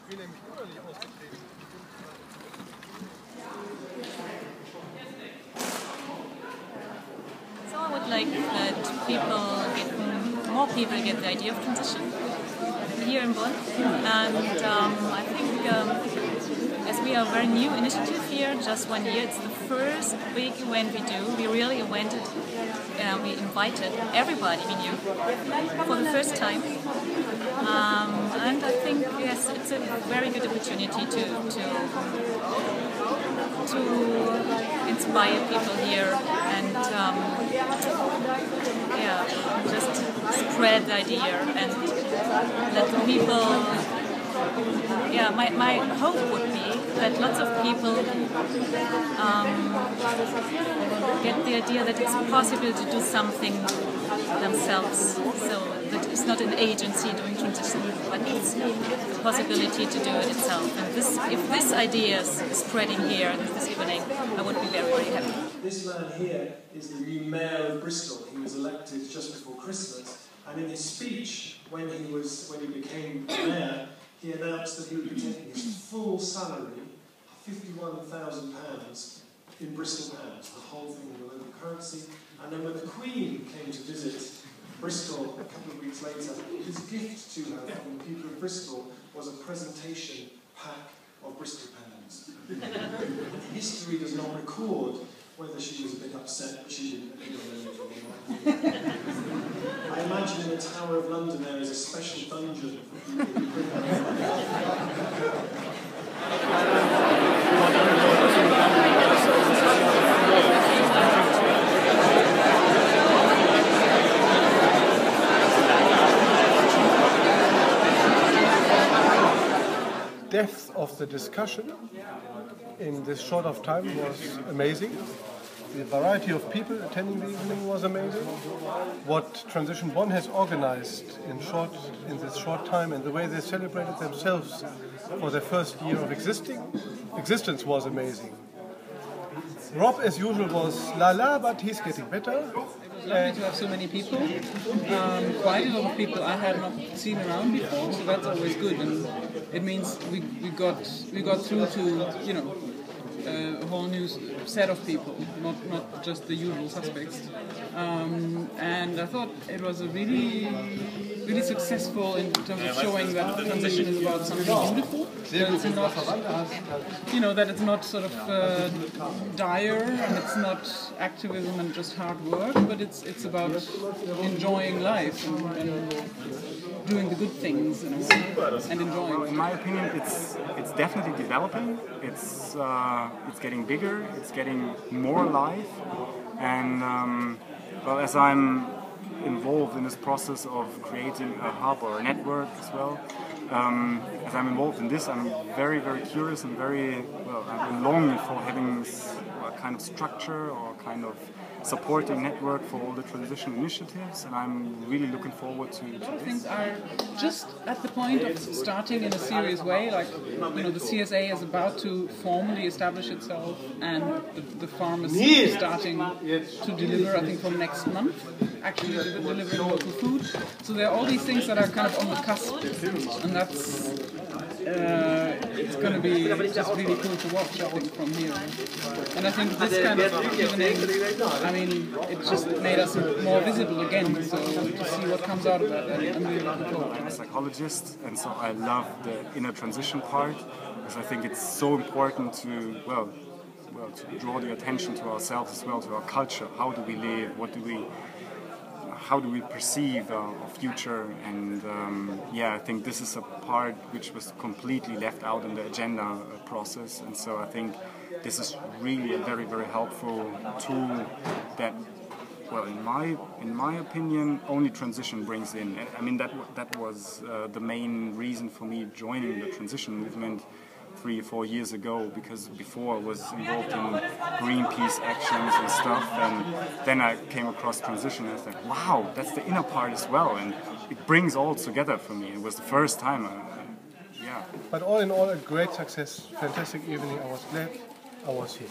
So I would like that more people get the idea of transition here in Bonn, and I think as we are a very new initiative here, just 1 year, it's the first big event we do. We really we invited everybody we knew for the first time, and I think yes, it's a very good opportunity to inspire people here and just spread the idea and let the people. Yeah, my hope would be that lots of people get the idea that it's possible to do something themselves. So that it's not an agency doing transition, but it's the possibility to do it itself. And if this idea is spreading here this evening, I would be very, very happy. This man here is the new mayor of Bristol. He was elected just before Christmas, and in his speech, when he became mayor, he announced that he would be taking his full salary, £51,000, in Bristol pounds, the whole thing in the local currency. And then when the Queen came to visit Bristol a couple of weeks later, his gift to her from the people of Bristol was a presentation pack of Bristol pounds. History does not record whether she was a bit upset, but she didn't. I imagine in the Tower of London there is a special dungeon for people who bring depth of the discussion in this short of time was amazing. The variety of people attending the evening was amazing. What Transition Bonn has organized in this short time and the way they celebrated themselves for their first year of existence was amazing. Rob, as usual, was la, but he's getting better. Lovely to have so many people, quite a lot of people I had not seen around before, so that's always good, and it means we got through to a whole new set of people, not just the usual suspects, and I thought it was a really successful in terms of showing that transition is about something beautiful. That it's not, that it's not sort of dire, and it's not activism and just hard work, but it's about enjoying life and doing the good things and enjoying. In my opinion, it's definitely developing. It's getting bigger. It's getting more live, and as I'm involved in this process of creating a hub or a network as well. As I'm involved in this, I'm very, very curious and I'm longing for having a kind of structure or kind of supporting network for all the transition initiatives, and I'm really looking forward to a lot of things are just at the point of starting in a serious way, like the CSA is about to formally establish itself, and the pharmacy is starting to deliver, I think, from next month, actually delivering local food. So there are all these things that are kind of on the cusp, and that's it's going to be just really cool to watch, I think, from here. And I think this kind of evening, it just made us more visible again, so to see what comes out of that, I'm really looking forward. I'm a psychologist, and so I love the inner transition part, because I think it's so important to, to draw the attention to ourselves as well, to our culture. How do we live? How do we perceive our future? And I think this is a part which was completely left out in the agenda process, and so I think this is really a very, very helpful tool that, in my opinion, only transition brings in. I mean, that was the main reason for me joining the transition movement 3 or 4 years ago, because before I was involved in Greenpeace actions and stuff, and then I came across transition and I thought, wow, that's the inner part as well, and it brings all together for me. It was the first time, But all in all, a great success, fantastic evening. I was glad I was here.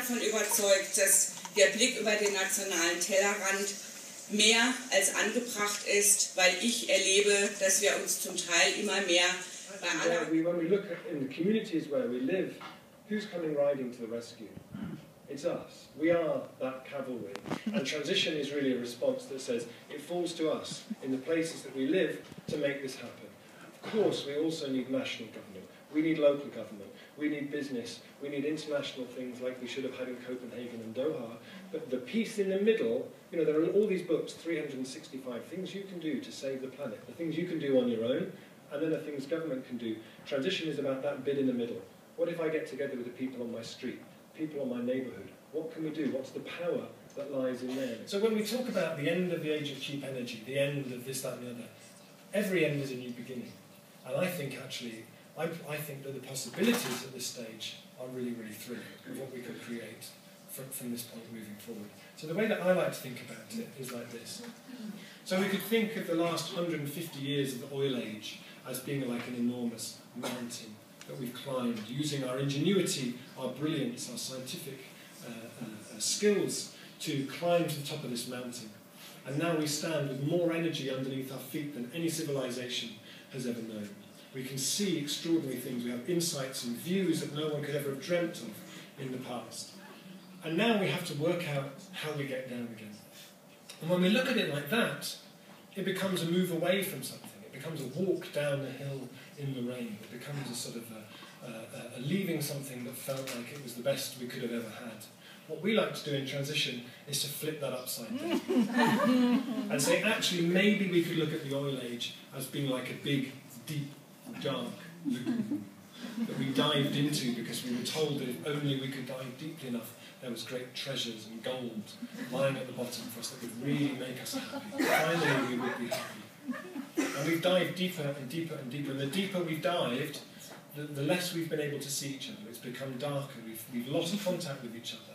davon überzeugt, dass der Blick über den nationalen Tellerrand mehr als angebracht ist, weil ich erlebe, dass wir uns zum Teil immer mehr bei aller... When we look in the communities where we live, who's coming riding to the rescue? It's us. We are that cavalry. And transition is really a response that says it falls to us in the places that we live to make this happen. Of course, we also need national government. We need local government. We need business. We need international things like we should have had in Copenhagen and Doha. But the piece in the middle, you know, there are all these books, 365 things you can do to save the planet. The things you can do on your own, and then the things government can do. Transition is about that bit in the middle. What if I get together with the people on my street? People on my neighbourhood. What can we do? What's the power that lies in there? So when we talk about the end of the age of cheap energy, the end of this, that and the other, every end is a new beginning. And I think actually, I think that the possibilities at this stage are really, really thrilling of what we could create from this point moving forward. So the way that I like to think about it is like this. So we could think of the last 150 years of the oil age as being like an enormous mountain that we've climbed, using our ingenuity, our brilliance, our scientific skills to climb to the top of this mountain. And now we stand with more energy underneath our feet than any civilization has ever known. We can see extraordinary things. We have insights and views that no one could ever have dreamt of in the past. And now we have to work out how we get down again. And when we look at it like that, it becomes a move away from something. It becomes a walk down the hill in the rain. It becomes a sort of a leaving something that felt like it was the best we could have ever had. What we like to do in transition is to flip that upside down and say, actually, maybe we could look at the oil age as being like a big, deep, dark lagoon that we dived into because we were told that if only we could dive deeply enough, there was great treasures and gold lying at the bottom for us that would really make us happy. Finally, we would be happy. And we've dived deeper and deeper and deeper. And the deeper we've dived, the less we've been able to see each other. It's become darker. We've lost contact with each other.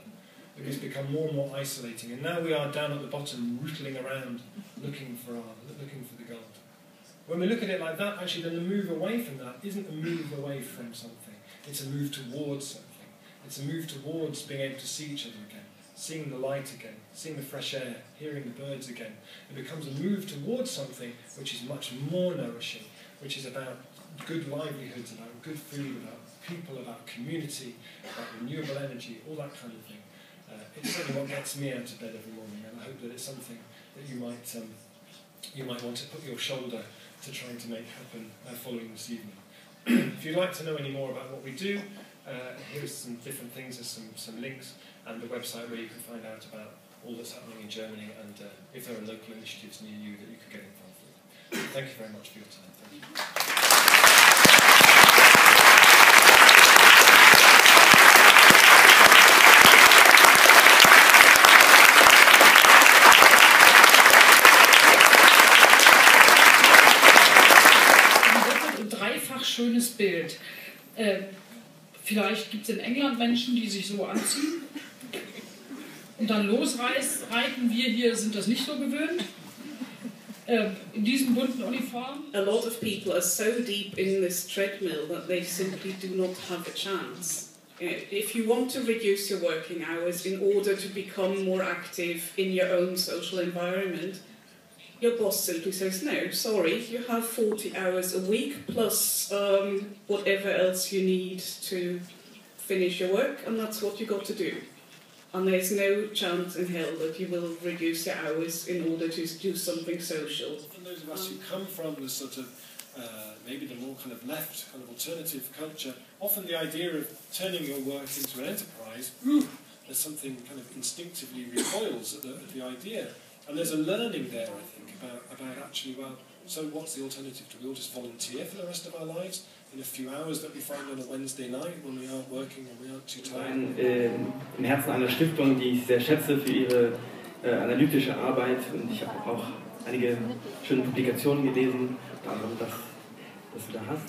It's become more and more isolating. And now we are down at the bottom, rootling around, looking for the gold. When we look at it like that, actually, then the move away from that isn't a move away from something. It's a move towards something. It's a move towards being able to see each other again, seeing the light again, seeing the fresh air, hearing the birds again. It becomes a move towards something which is much more nourishing, which is about good livelihoods, about good food, about people, about community, about renewable energy, all that kind of thing. It's certainly what gets me out of bed every morning, and I hope that it's something that you might want to put your shoulder to trying to make happen following this evening. If you'd like to know any more about what we do, here's some different things, there's some links, and the website where you can find out about all that's happening in Germany, and if there are local initiatives near you that you could get involved with. Thank you very much for your time. Thank you. Schönes Bild. Vielleicht gibt es in England Menschen, die sich so anziehen und dann losreiten. Wir hier sind das nicht so gewöhnt. In diesem bunten Uniform. A lot of people are so deep in this treadmill that they simply do not have a chance. If you want to reduce your working hours in order to become more active in your own social environment, your boss simply says, no, sorry, you have 40 hours a week plus whatever else you need to finish your work, and that's what you got to do. And there's no chance in hell that you will reduce your hours in order to do something social. For those of us who come from the sort of, maybe the more kind of left, kind of alternative culture, often the idea of turning your work into an enterprise, there's something kind of instinctively recoils at the idea. And there's a learning there, I think, about actually, well, so what's the alternative? Do we all just volunteer for the rest of our lives in a few hours that we find on a Wednesday night when we aren't working and we aren't too tired? Im Herzen einer Stiftung, die ich sehr schätze für ihre analytische Arbeit, und ich habe auch einige schöne Publikationen gelesen, unter anderem das du da hast.